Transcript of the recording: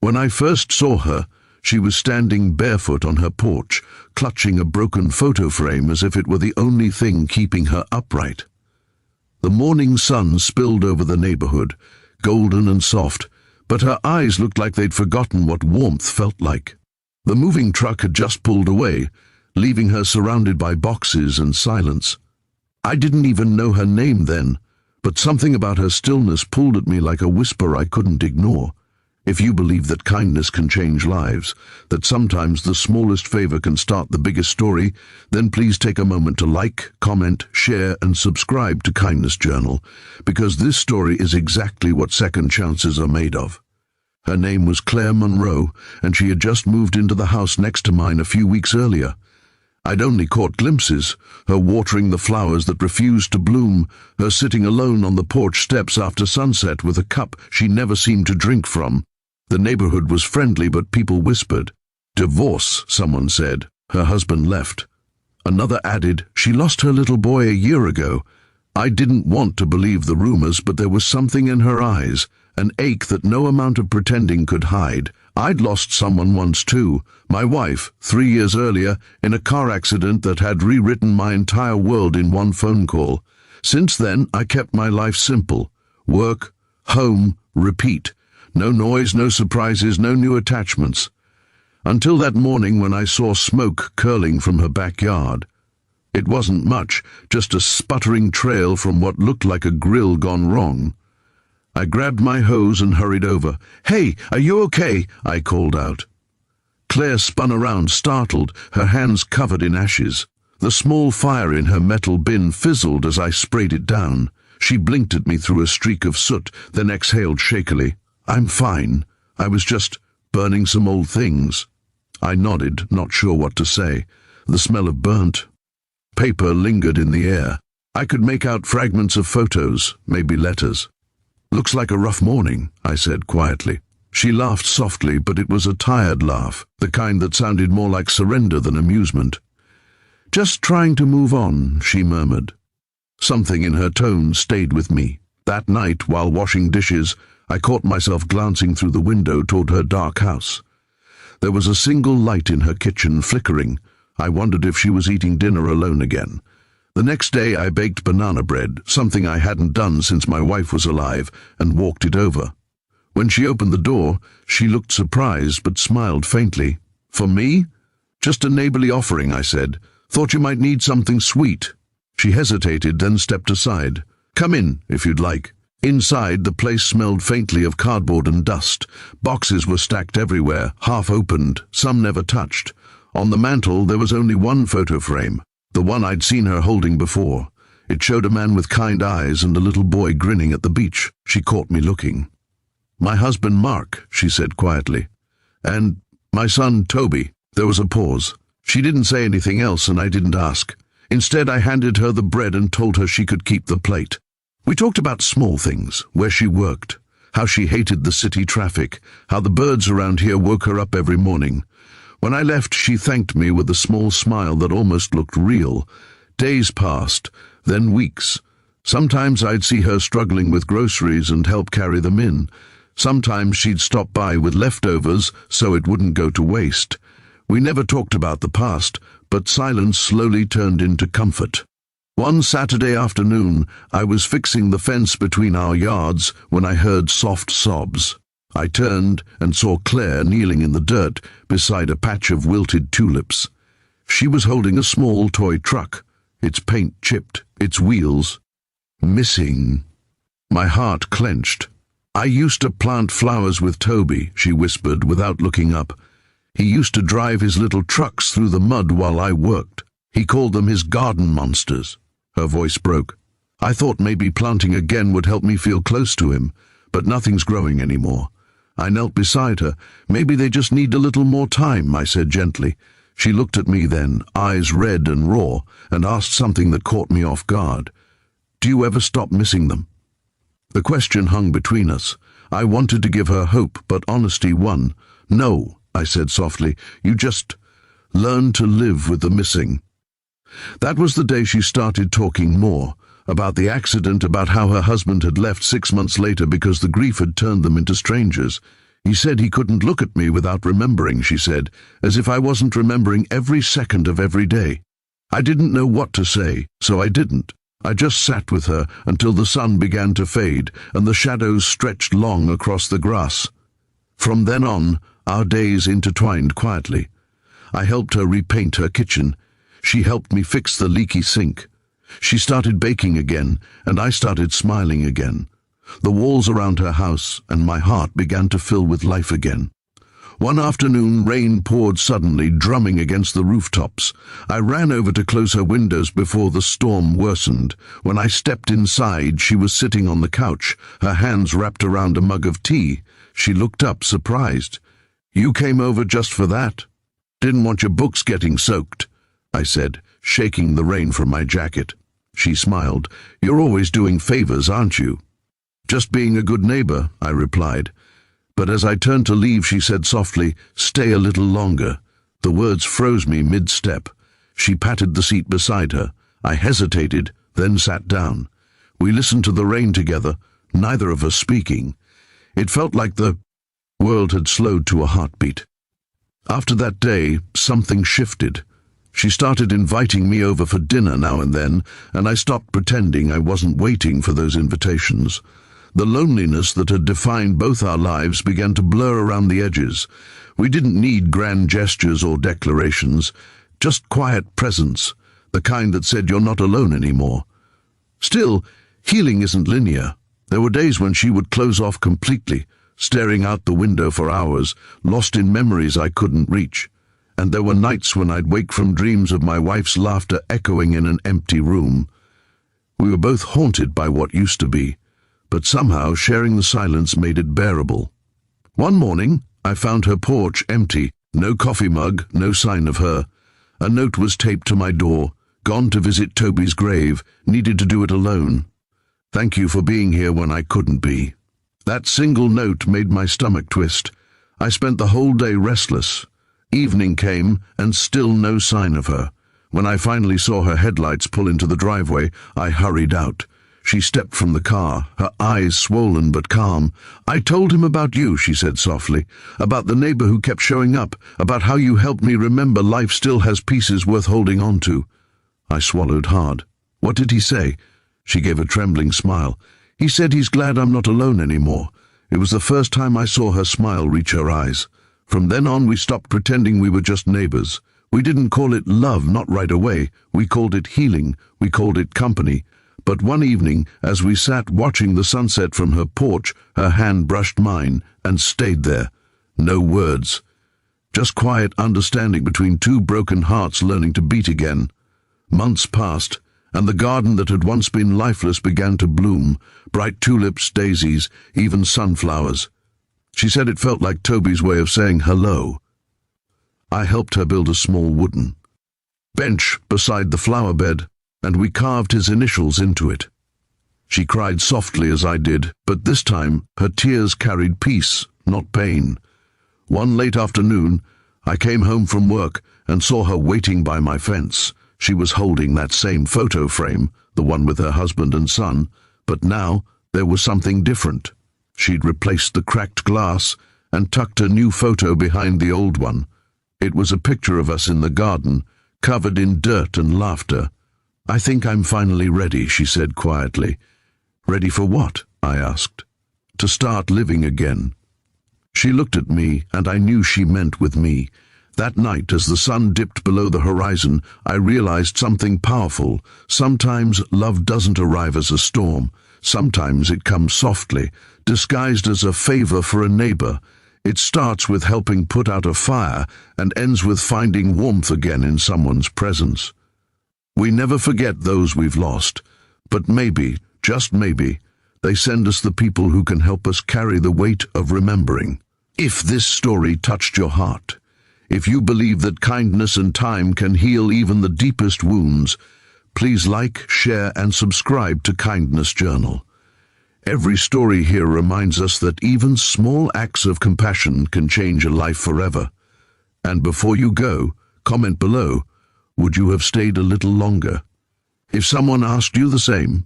When I first saw her, she was standing barefoot on her porch, clutching a broken photo frame as if it were the only thing keeping her upright. The morning sun spilled over the neighborhood, golden and soft, but her eyes looked like they'd forgotten what warmth felt like. The moving truck had just pulled away, leaving her surrounded by boxes and silence. I didn't even know her name then, but something about her stillness pulled at me like a whisper I couldn't ignore. If you believe that kindness can change lives, that sometimes the smallest favor can start the biggest story, then please take a moment to like, comment, share, and subscribe to Kindness Journal, because this story is exactly what second chances are made of. Her name was Claire Monroe, and she had just moved into the house next to mine a few weeks earlier. I'd only caught glimpses, her watering the flowers that refused to bloom, her sitting alone on the porch steps after sunset with a cup she never seemed to drink from. The neighborhood was friendly, but people whispered. "Divorce," someone said. Her husband left. Another added, "She lost her little boy a year ago." I didn't want to believe the rumors, but there was something in her eyes, an ache that no amount of pretending could hide. I'd lost someone once too, my wife, 3 years earlier, in a car accident that had rewritten my entire world in one phone call. Since then, I kept my life simple. Work, home, repeat. No noise, no surprises, no new attachments. Until that morning when I saw smoke curling from her backyard. It wasn't much, just a sputtering trail from what looked like a grill gone wrong. I grabbed my hose and hurried over. "Hey, are you okay?" I called out. Claire spun around, startled, her hands covered in ashes. The small fire in her metal bin fizzled as I sprayed it down. She blinked at me through a streak of soot, then exhaled shakily. "I'm fine. I was just burning some old things." I nodded, not sure what to say. The smell of burnt paper lingered in the air. I could make out fragments of photos, maybe letters. "Looks like a rough morning," I said quietly. She laughed softly, but it was a tired laugh, the kind that sounded more like surrender than amusement. "Just trying to move on," she murmured. Something in her tone stayed with me. That night, while washing dishes, I caught myself glancing through the window toward her dark house. There was a single light in her kitchen flickering. I wondered if she was eating dinner alone again. The next day I baked banana bread, something I hadn't done since my wife was alive, and walked it over. When she opened the door, she looked surprised but smiled faintly. "For me?" "Just a neighborly offering," I said. "Thought you might need something sweet." She hesitated, then stepped aside. "Come in, if you'd like." Inside, the place smelled faintly of cardboard and dust. Boxes were stacked everywhere, half opened, some never touched. On the mantel, there was only one photo frame, the one I'd seen her holding before. It showed a man with kind eyes and a little boy grinning at the beach. She caught me looking. "My husband, Mark," she said quietly. "And my son, Toby." There was a pause. She didn't say anything else, and I didn't ask. Instead, I handed her the bread and told her she could keep the plate. We talked about small things, where she worked, how she hated the city traffic, how the birds around here woke her up every morning. When I left, she thanked me with a small smile that almost looked real. Days passed, then weeks. Sometimes I'd see her struggling with groceries and help carry them in. Sometimes she'd stop by with leftovers so it wouldn't go to waste. We never talked about the past, but silence slowly turned into comfort. One Saturday afternoon, I was fixing the fence between our yards when I heard soft sobs. I turned and saw Claire kneeling in the dirt beside a patch of wilted tulips. She was holding a small toy truck, its paint chipped, its wheels missing. My heart clenched. "I used to plant flowers with Toby," she whispered without looking up. "He used to drive his little trucks through the mud while I worked. He called them his garden monsters." Her voice broke. "I thought maybe planting again would help me feel close to him, but nothing's growing anymore." I knelt beside her. "Maybe they just need a little more time," I said gently. She looked at me then, eyes red and raw, and asked something that caught me off guard. "Do you ever stop missing them?" The question hung between us. I wanted to give her hope, but honesty won. "No," I said softly, "you just learn to live with the missing." That was the day she started talking more, about the accident, about how her husband had left 6 months later because the grief had turned them into strangers. He said he couldn't look at me without remembering, she said, as if I wasn't remembering every second of every day. I didn't know what to say, so I didn't. I just sat with her until the sun began to fade and the shadows stretched long across the grass. From then on, our days intertwined quietly. I helped her repaint her kitchen. She helped me fix the leaky sink. She started baking again, and I started smiling again. The walls around her house and my heart began to fill with life again. One afternoon, rain poured suddenly, drumming against the rooftops. I ran over to close her windows before the storm worsened. When I stepped inside, she was sitting on the couch, her hands wrapped around a mug of tea. She looked up, surprised. "You came over just for that? Didn't want your books getting soaked," I said, shaking the rain from my jacket. She smiled. "You're always doing favors, aren't you?" "Just being a good neighbor," I replied. But as I turned to leave, she said softly, "Stay a little longer." The words froze me mid-step. She patted the seat beside her. I hesitated, then sat down. We listened to the rain together, neither of us speaking. It felt like the world had slowed to a heartbeat. After that day, something shifted. She started inviting me over for dinner now and then, and I stopped pretending I wasn't waiting for those invitations. The loneliness that had defined both our lives began to blur around the edges. We didn't need grand gestures or declarations, just quiet presence, the kind that said you're not alone anymore. Still, healing isn't linear. There were days when she would close off completely, staring out the window for hours, lost in memories I couldn't reach. And there were nights when I'd wake from dreams of my wife's laughter echoing in an empty room. We were both haunted by what used to be, but somehow sharing the silence made it bearable. One morning, I found her porch empty, no coffee mug, no sign of her. A note was taped to my door, "Gone to visit Toby's grave, needed to do it alone. Thank you for being here when I couldn't be." That single note made my stomach twist. I spent the whole day restless. Evening came, and still no sign of her. When I finally saw her headlights pull into the driveway, I hurried out. She stepped from the car, her eyes swollen but calm. "I told him about you," she said softly, "about the neighbor who kept showing up, about how you helped me remember life still has pieces worth holding on to." I swallowed hard. "What did he say?" She gave a trembling smile. "He said he's glad I'm not alone anymore." It was the first time I saw her smile reach her eyes. From then on, we stopped pretending we were just neighbors. We didn't call it love, not right away. We called it healing. We called it company. But one evening, as we sat watching the sunset from her porch, her hand brushed mine and stayed there. No words. Just quiet understanding between two broken hearts learning to beat again. Months passed, and the garden that had once been lifeless began to bloom. Bright tulips, daisies, even sunflowers. She said it felt like Toby's way of saying hello. I helped her build a small wooden bench beside the flower bed, and we carved his initials into it. She cried softly as I did, but this time her tears carried peace, not pain. One late afternoon, I came home from work and saw her waiting by my fence. She was holding that same photo frame, the one with her husband and son, but now there was something different. She'd replaced the cracked glass and tucked a new photo behind the old one. It was a picture of us in the garden, covered in dirt and laughter. "I think I'm finally ready," she said quietly. "Ready for what?" I asked. "To start living again." She looked at me, and I knew she meant with me. That night, as the sun dipped below the horizon, I realized something powerful. Sometimes love doesn't arrive as a storm. Sometimes it comes softly, disguised as a favor for a neighbor. It starts with helping put out a fire and ends with finding warmth again in someone's presence. We never forget those we've lost, but maybe, just maybe, they send us the people who can help us carry the weight of remembering. If this story touched your heart, if you believe that kindness and time can heal even the deepest wounds, please like, share, and subscribe to Kindness Journal. Every story here reminds us that even small acts of compassion can change a life forever. And before you go, comment below, would you have stayed a little longer? If someone asked you the same,